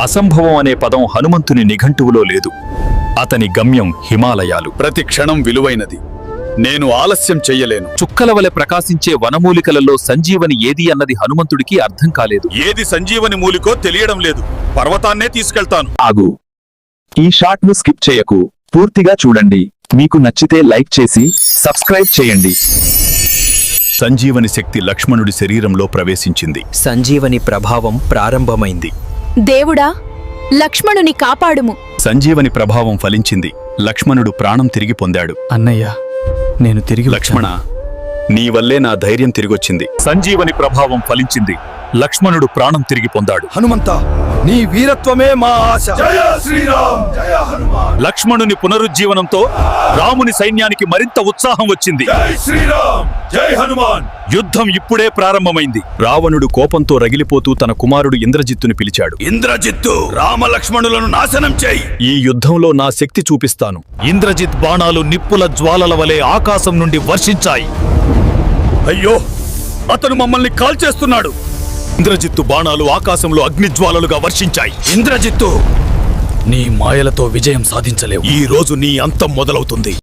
అసంభవం అనే పదం హనుమంతుని నిఘంటువులో లేదు. అతని గమ్యం హిమాలయాలు. ప్రతి క్షణం విలువైనది. నేను ఆలస్యం చెయ్యలేను. చుక్కల వలె ప్రకాశించే వనమూలికలలో సంజీవని ఏది అన్నది హనుమంతుడికి అర్థం కాలేదు. ఏది సంజీవని మూలికో తెలియడం లేదు. పర్వతాన్నే తీసుకెళ్తాను. ఆగు. ఈ షాట్ ను స్కిప్ చేయకు, పూర్తిగా చూడండి. మీకు నచ్చితే లైక్ చేసి సబ్స్క్రైబ్ చేయండి. సంజీవని శక్తి లక్ష్మణుడి శరీరంలో ప్రవేశించింది. సంజీవని ప్రభావం ప్రారంభమైంది. దేవుడా, లక్ష్మణుని కాపాడుము. సంజీవని ప్రభావం ఫలించింది. లక్ష్మణుడు ప్రాణం తిరిగి పొందాడు. అన్నయ్య, నేను తిరిగి లక్ష్మణ, నీ వల్లే నా ధైర్యం తిరిగొచ్చింది. సంజీవని ప్రభావం ఫలించింది. లక్ష్మణుడు ప్రాణం తిరిగి పొందాడు. హనుమంత, నీ వీరత్వమే మా ఆశ. జయ శ్రీరామ్, జయ హనుమాన్. లక్ష్మణుని పునరుజ్జీవనంతో రాముని సైన్యానికి మరింత ఉత్సాహం వచ్చింది. జై శ్రీరామ్, జై హనుమాన్. యుద్ధం ఇప్పుడే ప్రారంభమైంది. రావణుడు కోపంతో రగిలిపోతూ తన కుమారుడు ఇంద్రజిత్తుని పిలిచాడు. ఇంద్రజిత్తు, రామ లక్ష్మణులను నాశనం చేయి. ఈ యుద్ధంలో నా శక్తి చూపిస్తాను. ఇంద్రజిత్ బాణాలు నిప్పుల జ్వాలల వలె ఆకాశం నుండి వర్షించాయి. అయ్యో, అతను మమ్మల్ని కాల్చేస్తున్నాడు. ఇంద్రజిత్తు బాణాలు ఆకాశంలో అగ్నిజ్వాలలుగా వర్షించాయి. ఇంద్రజిత్తు, నీ మాయలతో విజయం సాధించలేవు. ఈ రోజు నీ అంతం మొదలవుతుంది.